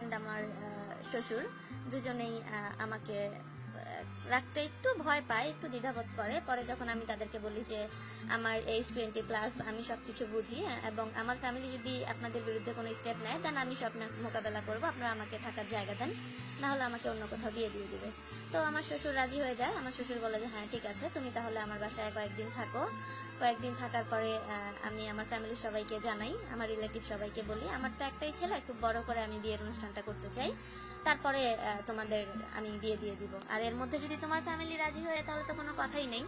And আমার শ্বশুর দুজনেই আমাকে রাখতে একটু ভয় পায়, একটু দ্বিধাবোধ করে। পরে যখন আমি তাদেরকে বলি যে আমার এজ 20+, আমি সবকিছু বুঝি এবং আমার ফ্যামিলি যদি আপনাদের বিরুদ্ধে কোনো স্টেপ নেয় দেন আমি সব মোকাবেলা করব, আপনারা আমাকে থাকার জায়গা দেন, না হলে আমাকে অন্য কোথাও দিয়ে দিবে। তো আমার শ্বশুর রাজি হয়ে যায়। আমার শ্বশুর বলে যে হ্যাঁ ঠিক আছে, তুমি তাহলে আমার বাসায় কয়েকদিন থাকো। কয়েকদিন থাকার পরে আমি আমার ফ্যামিলির সবাইকে জানাই, আমার রিলেটিভ সবাইকে বলি আমার তো একটাই ছেলে, খুব বড় করে আমি বিয়ের অনুষ্ঠানটা করতে চাই, তারপরে তোমাদের আমি বিয়ে দিয়ে দিব, আর এর মধ্যে যদি তোমার ফ্যামিলি রাজি হয় তাহলে তো কোনো কথাই নেই।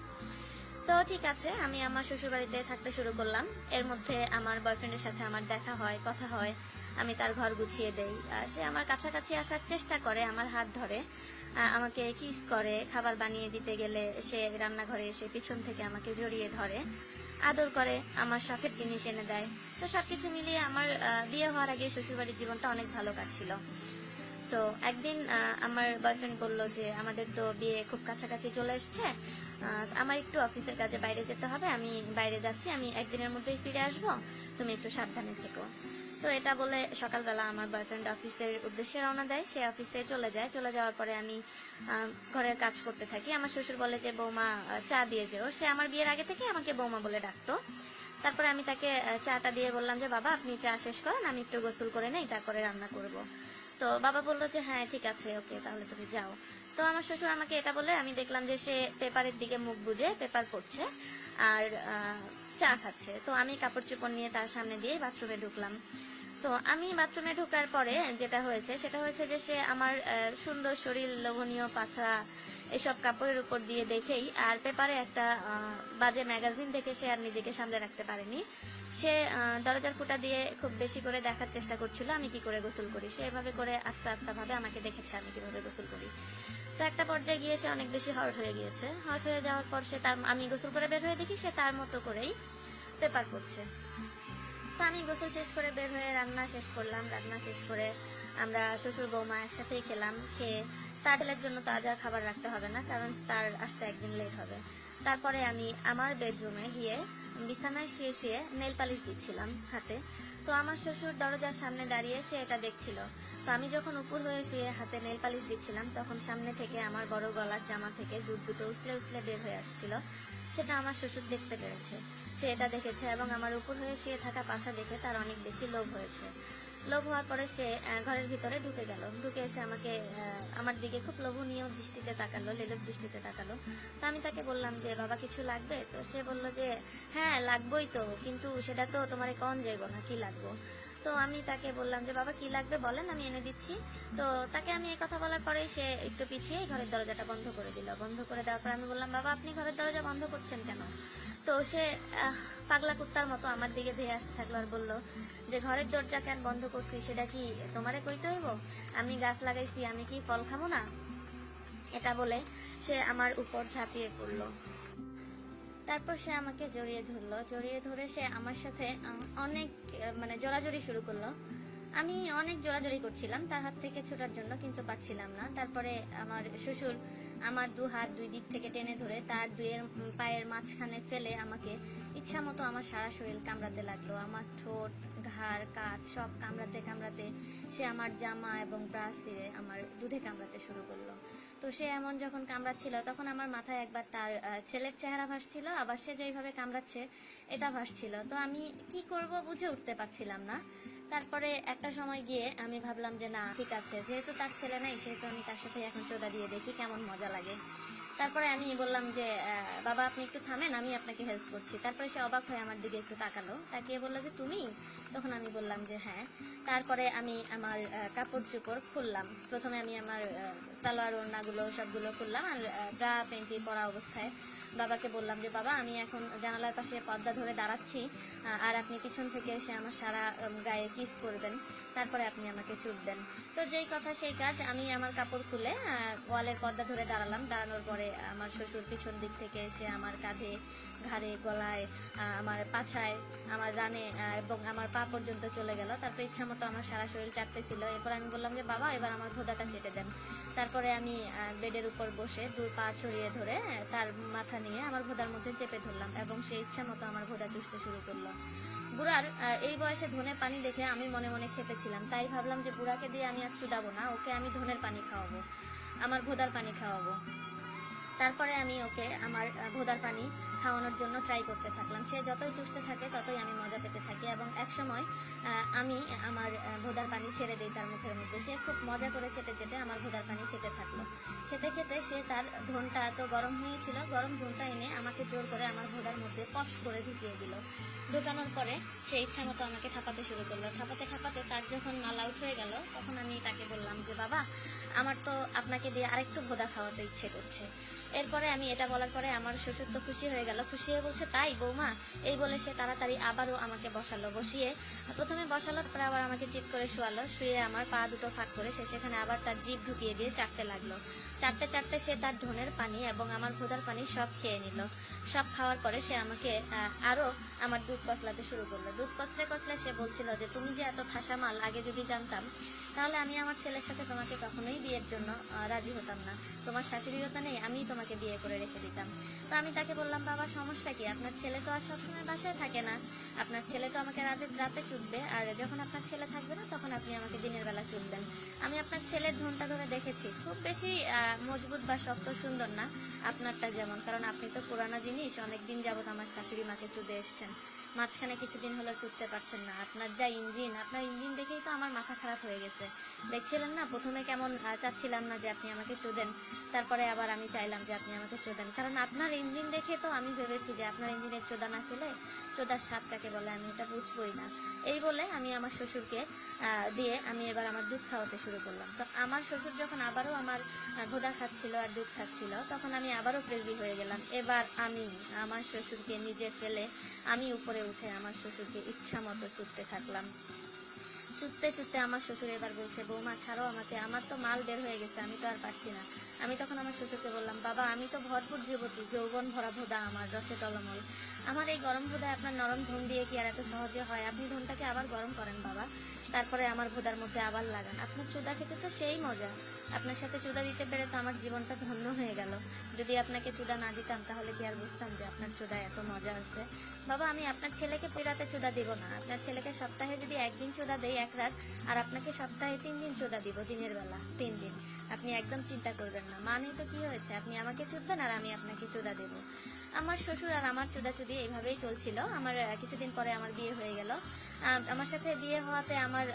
তো ঠিক আছে, আমি আমার শ্বশুর বাড়িতে থাকতে শুরু করলাম। এর মধ্যে আমার বয়ফ্রেন্ডের সাথে আমার দেখা হয়, কথা হয়, আমি তার ঘর গুছিয়ে দেই, সে আমার কাছাকাছি আসার চেষ্টা করে, আমার হাত ধরে, আমাকে কিস করে, খাবার বানিয়ে দিতে গেলে সে রান্নাঘরে এসে পিছন থেকে আমাকে জড়িয়ে ধরে, আদর করে, আমার শখের জিনিস এনে দেয়। তো সবকিছু মিলিয়ে আমার বিয়ে হওয়ার আগে শ্বশুরবাড়ির জীবনটা অনেক ভালো কাটছিল। তো একদিন আমার বয়ফ্রেন্ড বললো যে আমাদের তো বিয়ে খুব কাছাকাছি চলে এসছে, আমার একটু অফিসের কাজে বাইরে যেতে হবে, আমি বাইরে যাচ্ছি, আমি একদিনের মধ্যেই ফিরে আসবো, তুমি একটু সাবধানে থেকো। তো এটা বলে সকালবেলা আমার বয়ফ্রেন্ড অফিসের উদ্দেশ্যে রওনা দেয়, সে অফিসে চলে যায়। চলে যাওয়ার পরে আমি ঘরের কাজ করতে থাকি। আমার শ্বশুর বলে যে বৌমা চা দিয়ে যেও, সে আমার বিয়ের আগে থেকে আমাকে বৌমা বলে ডাকতো। তারপরে আমি তাকে চাটা দিয়ে বললাম যে বাবা আপনি চা শেষ করেন, আমি একটু গোসল করে নেই, তারপরে রান্না করব। তো বাবা বললো যে হ্যাঁ ঠিক আছে, ওকে তাহলে তুমি যাও। তো আমার শ্বশুর আমাকে এটা বলে, আমি দেখলাম যে সে পেপারের দিকে মুখ বুজে পেপার পড়ছে আর চা খাচ্ছে। তো আমি কাপড় চোপড় নিয়ে তার সামনে দিয়ে বাথরুমে ঢুকলাম। তো আমি বাথরুমে ঢোকার পরে যেটা হয়েছে সেটা হয়েছে যে সে আমার সুন্দর শরীর, লোভনীয় পাছা এসব কাপড়ের উপর দিয়ে দেখেই আর পেপারে একটা বাজে ম্যাগাজিন দেখে সে আর নিজেকে সামলে রাখতে পারেনি। সে দরজার ফুটা দিয়ে খুব বেশি করে দেখার চেষ্টা করছিল আমি কি করে গোসল করি। সে এভাবে করে আস্তে আস্তে ভাবে আমাকে দেখেছে আমি কিভাবে গোসল করি। তো একটা পর্যায়ে গিয়ে সে অনেক বেশি হট হয়ে গিয়েছে। হট হয়ে যাওয়ার পর সে আমি গোসল করে বের হয়ে দেখি সে তার মতো করেই পেপার পড়ছে। তো আমি গোসল শেষ করে বের হয়ে রান্না শেষ করলাম। রান্না শেষ করে আমরা শ্বশুর বৌমা একসাথেই খেলাম। খেয়ে তার ছেলের জন্য তো আজ আর খাবার রাখতে হবে না, কারণ তার আসতে একদিন লেট হবে। তারপরে আমি আমার বেডরুমে গিয়ে বিছানায় শুয়ে শুয়ে নেল পালিশ দিচ্ছিলাম হাতে। তো আমার শ্বশুর দরজার সামনে দাঁড়িয়ে সে এটা দেখছিল। তো আমি যখন উপর হয়ে শুয়ে হাতে নেল পালিশ দিচ্ছিলাম তখন সামনে থেকে আমার বড় গলার জামা থেকে দুধ দুটো উছলে উছলে বের হয়ে আসছিল। সেটা আমার শ্বশুর দেখতে পেরেছে। সে এটা দেখেছে এবং আমার উপর হয়ে শুয়ে থাকা পাছা দেখে তার অনেক বেশি লোভ হয়েছে। লোভ হওয়ার পরে সে ঘরের ভিতরে ঢুকে গেল। ঢুকে এসে আমাকে আমার দিকে খুব লোভনীয় দৃষ্টিতে তাকালো, লেলোভ দৃষ্টিতে তাকালো। তো আমি তাকে বললাম যে বাবা কিছু লাগবে? তো সে বলল যে হ্যাঁ লাগবেই তো, কিন্তু সেটা তো তোমারে কন যাইব না, কি লাগবো। তো আমি তাকে বললাম যে বাবা কি লাগবে বলেন, আমি এনে দিচ্ছি। তো তাকে আমি এই কথা বলার পরে সে একটু পিছিয়ে ঘরের দরজাটা বন্ধ করে দিল। বন্ধ করে দেওয়ার পর আমি বললাম বাবা আপনি ঘরের দরজা বন্ধ করছেন কেন? তো সে পাগলা কুত্তার মতো আমার দিকে ধেয়ে আসতে থাকলো আর বললো যে ঘরের দরজা কেন বন্ধ করছি সেটা কি তোমারে কইতে হইব? আমি গাছ লাগাইছি, আমি কি ফল খাবো না? এটা বলে সে আমার উপর ঝাঁপিয়ে পড়লো। তারপর সে আমাকে জড়িয়ে ধরলো। জড়িয়ে ধরে সে আমার সাথে অনেক মানে জোরাজুরি শুরু করলো। আমি অনেক জোরাজুরি করছিলাম তার হাত থেকে ছোটার জন্য, কিন্তু পারছিলাম না। তারপরে আমার শ্বশুর আমার দু হাত দুই দিক থেকে টেনে ধরে তার দুয়ের পায়ের মাঝখানে ফেলে আমাকে ইচ্ছা মতো আমার সারা শরীর কামড়াতে লাগলো। আমার ঠোঁট, ঘাড়, কাঁধ সব কামড়াতে কামড়াতে সে আমার জামা এবং ব্রা ছিঁড়ে আমার দুধে কামড়াতে শুরু করলো। তো সে এমন যখন কামড়াচ্ছিল তখন আমার মাথায় একবার তার ছেলের চেহারা ভাসছিল, আবার সে যেইভাবে কামড়াচ্ছে এটা ভাসছিল। তো আমি কি করব বুঝে উঠতে পারছিলাম না। তারপরে একটা সময় গিয়ে আমি ভাবলাম যে না ঠিক আছে, যেহেতু তার ছেলে নাই সেহেতু আমি তার সাথে এখন চোদা দিয়ে দেখি কেমন মজা লাগে। তারপরে আমি বললাম যে বাবা আপনি একটু থামেন, আমি আপনাকে হেল্প করছি। তারপরে সে অবাক হয়ে আমার দিকে একটু তাকালো, তাকিয়ে বললো যে তুমি? তখন আমি বললাম যে হ্যাঁ। তারপরে আমি আমার কাপড় চোপড় খুললাম। প্রথমে আমি আমার সালোয়ার ওড়নাগুলো সবগুলো খুললাম আর ব্রা প্যান্টি পরা অবস্থায় বাবাকে বললাম যে বাবা আমি এখন জানালার পাশে পর্দা ধরে দাঁড়াচ্ছি, আর আপনি পিছন থেকে এসে আমার সারা গায়ে কিস করবেন, তারপরে আপনি আমাকে চুপ দেন। তো যেই কথা সেই কাজ, আমি আমার কাপড় খুলে ওয়ালের পর্দা ধরে দাঁড়ালাম। দাঁড়ানোর পরে আমার শ্বশুর পিছন দিক থেকে এসে আমার কাঁধে, ঘাড়ে, গলায়, আমার পাছায়, আমার রানে এবং আমার পা পর্যন্ত চলে গেল। তারপর ইচ্ছা মতো আমার সারা শরীর চাটতেছিল। এরপর আমি বললাম যে বাবা এবার আমার ভোদাটা চেটে দেন। তারপরে আমি বেডের উপর বসে দুই পা ছড়িয়ে ধরে তার মাথা নিয়ে আমার ভোদার মধ্যে চেপে ধরলাম এবং সে ইচ্ছা মতো আমার ভোদা চুষতে শুরু করলো। বুড়ার এই বয়সে ধনের পানি দেখে আমি মনে মনে খেপেছিলাম। তাই ভাবলাম যে বুড়াকে দিয়ে আমি আর চুদাবো না, ওকে আমি ধনের পানি খাওয়াবো, আমার ভোদার পানি খাওয়াবো। তারপরে আমি ওকে আমার ভোদার পানি খাওয়ানোর জন্য ট্রাই করতে থাকলাম। সে যতই চুষতে থাকে ততই আমি মজা পেতে থাকি, এবং একসময় আমি আমার ভোদার পানি ছেড়ে দিই তার মুখের মধ্যে। সে খুব মজা করে চেটে চেটে আমার ভোদার পানি খেতে থাকলো। খেতে খেতে সে তার ধনটা এত গরম হয়েছিল, গরম ধনটা এনে আমাকে জোর করে আমার ভোদার মধ্যে পশ করে ঢুকিয়ে দিল। ঢোকানোর পরে সে ইচ্ছা মতো আমাকে ঠাপাতে শুরু করলো। ঠাপাতে ঠাপাতে তার যখন মাল আউট হয়ে গেল, তখন আমি তাকে বললাম যে বাবা, আমার তো আপনাকে দিয়ে আরেকটু ভোদা খাওয়াতে ইচ্ছে করছে। এরপরে আমি এটা বলার পরে আমার শ্বশুর তো খুশি হয়ে গেল। খুশি হয়ে বলছে, তাই বৌমা? এই বলে সে তাড়াতাড়ি আবারও আমাকে বসালো। বসিয়ে প্রথমে বসালো, তারপরে আবার আমাকে চিৎ করে শোয়ালো। শুয়ে আমার পা দুটো ফাঁক করে সে সেখানে আবার তার জিভ ঢুকিয়ে দিয়ে চাটতে লাগলো। চাটতে চাটতে সে তার ধনের পানি এবং আমার ভোদার পানি সব খেয়ে নিল। সব খাওয়ার পরে সে আমাকে আরো আমার দুধ কচলাতে শুরু করলো। দুধ কচলে কচলে সে বলছিল যে তুমি যে এত ঠাসা মাল, আগে যদি জানতাম তাহলে আমি আমার ছেলের সাথে তোমাকে কখনোই বিয়ের জন্য রাজি হতাম না। তোমার শাশুড়িও তো নেই, আমিই তোমাকে বিয়ে করে রেখে দিতাম। তো আমি তাকে বললাম, বাবা সমস্যা কি? আপনার ছেলে তো আর সবসময় বাসায় থাকে না, আপনার ছেলে তো আমাকে রাতে চুদবে, আর যখন আপনার ছেলে থাকবে না তখন আপনি আমাকে দিনের বেলা চুদবেন। আমি আপনার ছেলের ধনটা ধরে দেখেছি, খুব বেশি মজবুত বা শক্ত সুন্দর না আপনারটা যেমন, কারণ আপনি তো পুরানা জিনিস, অনেকদিন যাবত আমার শাশুড়ি মাকে চুদে এসছেন, মাঝখানে কিছুদিন হলো চুদতে পারছেন না। আপনার যা ইঞ্জিন, আপনার ইঞ্জিন দেখেই তো আমার মাথা খারাপ হয়ে গেছে। দেখছিলেন না প্রথমে কেমন চাচ্ছিলাম না যে আপনি আমাকে চুদেন, তারপরে আবার আমি চাইলাম যে আপনি আমাকে চোদান, কারণ আপনার ইঞ্জিন দেখে তো আমি ভেবেছি যে আপনার ইঞ্জিনের চোদা না খেলে চোদার স্বাদ কাকে বলে আমি এটা বুঝবই না। এই বলে আমি আমার শ্বশুরকে দিয়ে আমি এবার আমার দুধ খাওয়াতে শুরু করলাম। তো আমার শ্বশুর যখন আবারও আমার ভোদা খাচ্ছিল আর দুধ খাচ্ছিল, তখন আমি আবারও ক্রেজি হয়ে গেলাম। এবার আমি আমার শ্বশুরকে নিজে ফেলে আমি উপরে উঠে আমার শ্বশুরকে ইচ্ছা মতো চুদতে থাকলাম। চুদতে চুদতে আমার শ্বশুর এবার বলছে, বৌমা ছাড়ো আমাকে, আমার তো মাল বের হয়ে গেছে, আমি তো আর পারছি না। আমি তখন আমার শ্বশুরকে বললাম, বাবা আমি তো ভরপুর যুবতী, যৌবন ভরা ভোদা আমার, রসে টলমল। আমার এই গরম ভোদায় আপনার নরম ধন দিয়ে কি আর এত সহজে হয়? আপনি ধনটাকে আবার গরম করেন বাবা, তারপরে আমার ভোদার মধ্যে আবার লাগান। আপনার চুদা খেতে তো সেই মজা, আপনার সাথে চুদা দিতে পেরে তো আমার জীবনটা ধন্য হয়ে গেল। যদি আপনাকে চুদা না দিতাম তাহলে কি আর বুঝতাম যে আপনার চুদায় এত মজা আছে? বাবা আমি আপনার ছেলেকে রাতে চুদা দিব না, আপনার ছেলেকে সপ্তাহে যদি একদিন চুদা দেই এক রাত, আর আপনাকে সপ্তাহে 3 দিন চুদা দিব দিনের বেলা 3 দিন। আপনি একদম চিন্তা করবেন না, মানে তো কি হয়েছে, আপনি আমাকে চুদবেন আর আমি আপনাকে চুদা দেব। আমার শ্বশুর আর আমার চুদাচুদি এইভাবেই চলছিল। আমার কিছুদিন পরে আমার বিয়ে হয়ে গেল। আমার সাথে বিয়ে হওয়াতে আমার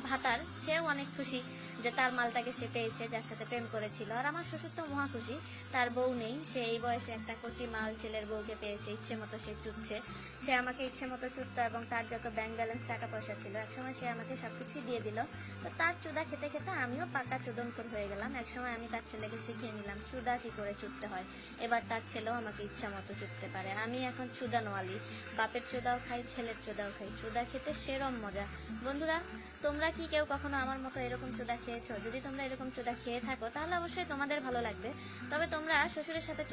ভাতার, সেও অনেক খুশি যে তার মালটাকে সে পেয়েছে যার সাথে প্রেম করেছিল। আর আমার শ্বশুর তো মহা খুশি, তার বউ নেই, সে এই বয়সে একটা কচি মাল ছেলের বউকে পেয়েছে, ইচ্ছে মতো সে চুদছে। সে আমাকে ইচ্ছে মতো চুদতো এবং তার যত ব্যাংক ব্যালেন্স টাকা পয়সা ছিল একসময় সে আমাকে সবকিছুই দিয়ে দিল। তো তার চুদা খেতে খেতে আমিও পাকা চুদনখোর হয়ে গেলাম। একসময় আমি তার ছেলেকে শিখিয়ে নিলাম চুদা কি করে চুদতে হয়। এবার তার ছেলেও আমাকে ইচ্ছা মতো চুদতে পারে। আমি এখন চুদানোয়ালি, বাপের চুদাও খাই, ছেলের চুদাও খাই। চুদা খেতে সেরম মজা। বন্ধুরা, তোমরা কি কেউ কখনো আমার মতো এরকম চুদা খেয়েছো? যদি তোমরা এরকম চুদা খেয়ে থাকো তাহলে অবশ্যই তোমাদের ভালো লাগবে। তবে তোমরা শ্বশুরের সাথে